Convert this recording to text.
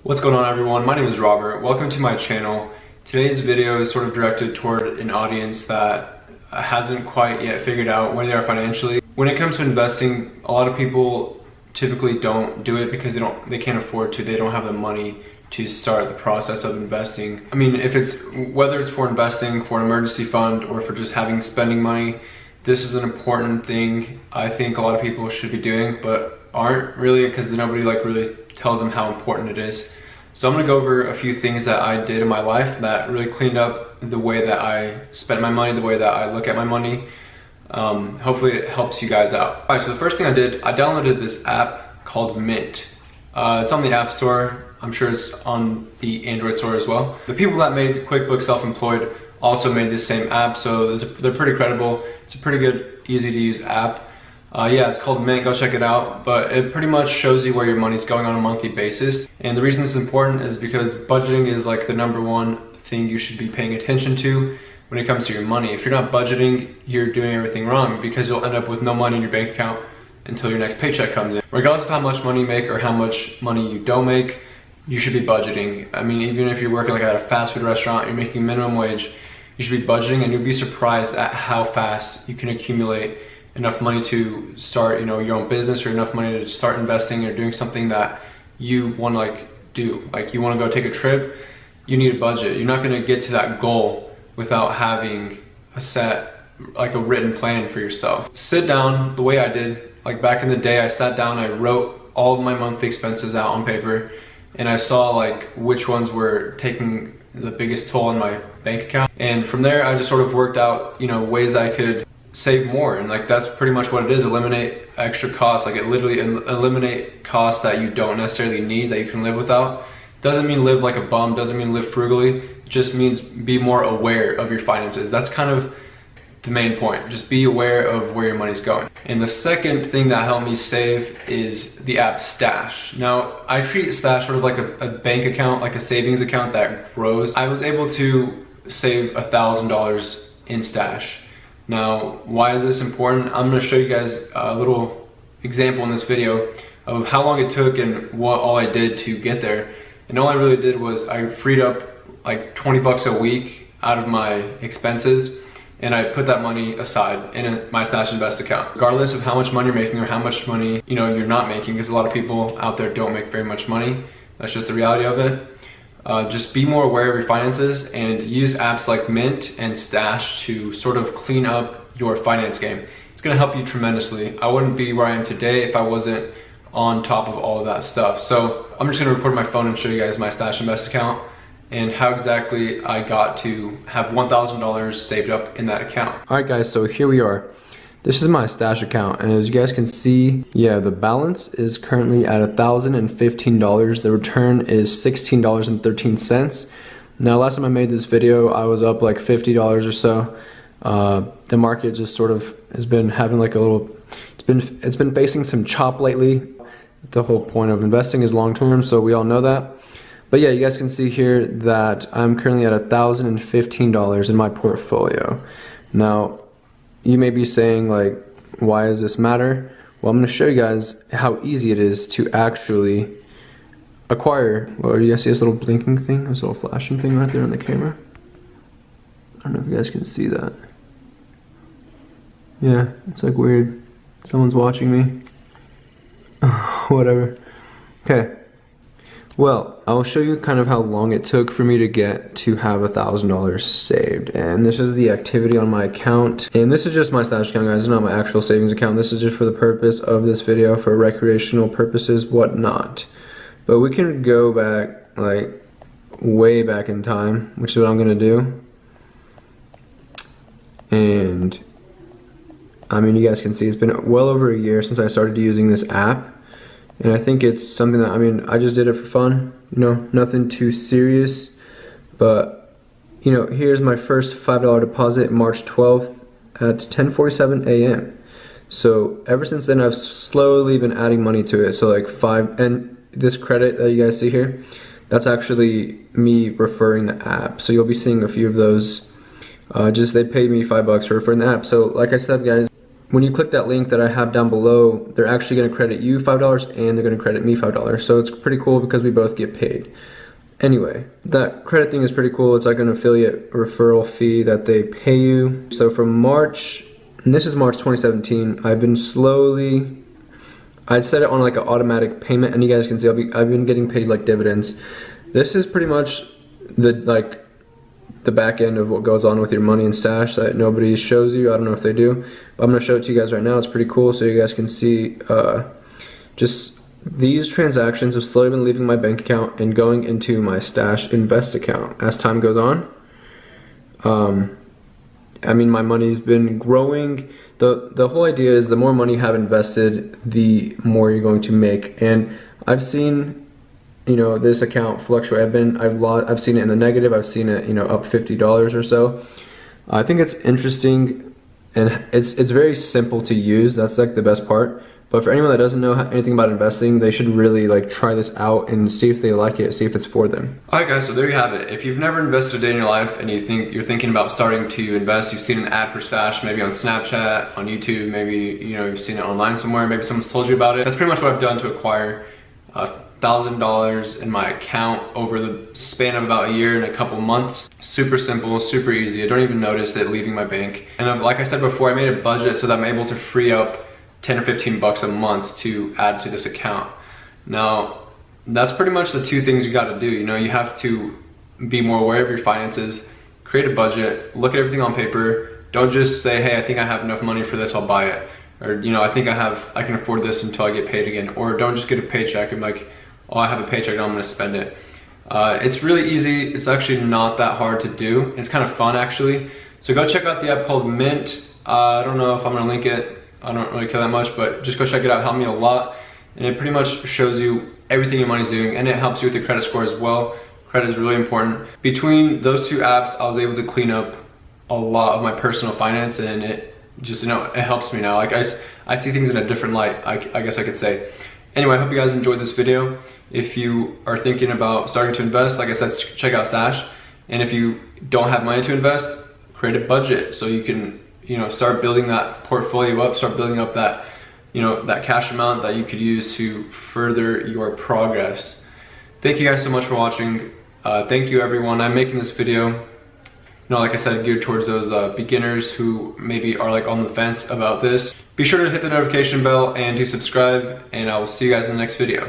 What's going on, everyone? My name is Robert. Welcome to my channel. Today's video is sort of directed toward an audience that hasn't quite yet figured out where they are financially. When it comes to investing, a lot of people typically don't do it because they can't afford to. They don't have the money to start the process of investing. I mean, whether it's for investing, for an emergency fund, or for just spending money, this is an important thing I think a lot of people should be doing, but aren't really, because nobody really tells them how important it is. So I'm gonna go over a few things that I did in my life that really cleaned up the way that I spent my money, the way that I look at my money. Hopefully it helps you guys out. All right, so the first thing I did, I downloaded this app called Mint. It's on the App Store. I'm sure it's on the Android store as well. The people that made QuickBooks Self-Employed also made this same app, so they're pretty credible. It's a pretty good, easy to use app. Yeah, it's called Mint, go check it out. But it pretty much shows you where your money's going on a monthly basis. And the reason this is important is because budgeting is like the #1 thing you should be paying attention to when it comes to your money. If you're not budgeting, you're doing everything wrong, because you'll end up with no money in your bank account until your next paycheck comes in. Regardless of how much money you make or how much money you don't make, you should be budgeting. I mean, even if you're working at a fast food restaurant, you're making minimum wage, you should be budgeting, and you'll be surprised at how fast you can accumulate enough money to start, your own business, or enough money to start investing or doing something that you want to do. Like, you want to go take a trip, you need a budget. You're not going to get to that goal without having a written plan for yourself. Sit down the way I did. Like, back in the day, I sat down, I wrote all of my monthly expenses out on paper, and I saw which ones were taking the biggest toll on my bank account. And from there, I just sort of worked out, ways I could save more. And that's pretty much what it is. Eliminate extra costs. Literally eliminate costs that you don't necessarily need, that you can live without. Doesn't mean live like a bum, doesn't mean live frugally. It just means be more aware of your finances. That's kind of the main point. Just be aware of where your money's going. And the second thing that helped me save is the app Stash. Now, I treat Stash sort of like a bank account, like a savings account that grows. I was able to save $1,000 in Stash. Now, why is this important? I'm going to show you guys a little example in this video of how long it took and what all I did to get there. And all I really did was I freed up like 20 bucks a week out of my expenses, and I put that money aside in my Stash Invest account. Regardless of how much money you're making or how much money you're not making, because a lot of people out there don't make very much money. That's just the reality of it. Just be more aware of your finances and use apps like Mint and Stash to sort of clean up your finance game. It's gonna help you tremendously. I wouldn't be where I am today if I wasn't on top of all of that stuff. So I'm just gonna record my phone and show you guys my Stash Invest account and how exactly I got to have $1,000 saved up in that account. All right, guys, so here we are. This is my Stash account, and as you guys can see, yeah, the balance is currently at $1,015. The return is $16.13. Now, last time I made this video, I was up like $50 or so. The market just sort of has been having it's been facing some chop lately. The whole point of investing is long term, so we all know that. But yeah, you guys can see here that I'm currently at $1,015 in my portfolio. Now, you may be saying, why does this matter? Well, I'm going to show you guys how easy it is to actually acquire. Well, do you guys see this little blinking thing? This little flashing thing right there on the camera? I don't know if you guys can see that. Yeah, it's weird. Someone's watching me. Whatever. Okay. Well, I'll show you kind of how long it took for me to get to have $1,000 saved. And this is the activity on my account. And this is just my Stash account, guys. It's not my actual savings account. This is just for the purpose of this video, for recreational purposes, whatnot. But we can go back, way back in time, which is what I'm gonna do. And, I mean, you guys can see it's been well over a year since I started using this app. And I think it's something that, I just did it for fun, nothing too serious. But, here's my first $5 deposit, March 12th at 10:47 a.m. So ever since then, I've slowly been adding money to it. So and this credit that you guys see here, that's actually me referring the app. So you'll be seeing a few of those. They paid me $5 for referring the app. So like I said, guys, when you click that link that I have down below, they're actually going to credit you $5 and they're going to credit me $5. So it's pretty cool because we both get paid. Anyway, that credit thing is pretty cool. It's like an affiliate referral fee that they pay you. So from March, and this is March 2017, I've been slowly, I'd set it on like an automatic payment, and you guys can see I've been getting paid like dividends. This is pretty much the back end of what goes on with your money and stash that nobody shows you. I don't know if they do, but I'm gonna show it to you guys right now. It's pretty cool, so you guys can see just these transactions have slowly been leaving my bank account and going into my stash invest account as time goes on. I mean, my money's been growing. The whole idea is the more money you have invested, the more you're going to make. And I've seen, you know, this account fluctuate. I've seen it in the negative. I've seen it, you know, up $50 or so. I think it's interesting, and it's very simple to use. That's like the best part. But for anyone that doesn't know anything about investing, they should really like try this out and see if they like it, see if it's for them. Alright guys, so there you have it. If you've never invested a day in your life and you're thinking about starting to invest, you've seen an ad for Stash, maybe on Snapchat, on YouTube, maybe you've seen it online somewhere, maybe someone's told you about it. That's pretty much what I've done to acquire $1,000 in my account over the span of about a year and a couple months. Super simple, super easy. I don't even notice it leaving my bank. And like I said before, I made a budget so that I'm able to free up 10 or 15 bucks a month to add to this account. Now, that's pretty much the two things you gotta do. You know, you have to be more aware of your finances, create a budget, look at everything on paper. Don't just say, hey, I think I have enough money for this, I'll buy it. Or, you know, I think I can afford this until I get paid again. Or don't just get a paycheck and be like, oh, I have a paycheck, now I'm gonna spend it. It's really easy. It's actually not that hard to do. It's kind of fun actually. So go check out the app called Mint. I don't know if I'm gonna link it. I don't really care that much, but just go check it out. It helped me a lot. And it pretty much shows you everything your money's doing, and it helps you with your credit score as well. Credit is really important. Between those two apps, I was able to clean up a lot of my personal finance, and it just, you know, it helps me now. Like I see things in a different light, I guess I could say. Anyway, I hope you guys enjoyed this video. If you are thinking about starting to invest, like I said, check out Stash. And if you don't have money to invest, create a budget so you can, you know, start building that portfolio up, start building up that, you know, that cash amount that you could use to further your progress. Thank you guys so much for watching. Thank you everyone. I'm making this video, you know, like I said, geared towards those beginners who maybe are like on the fence about this. Be sure to hit the notification bell and to subscribe, and I will see you guys in the next video.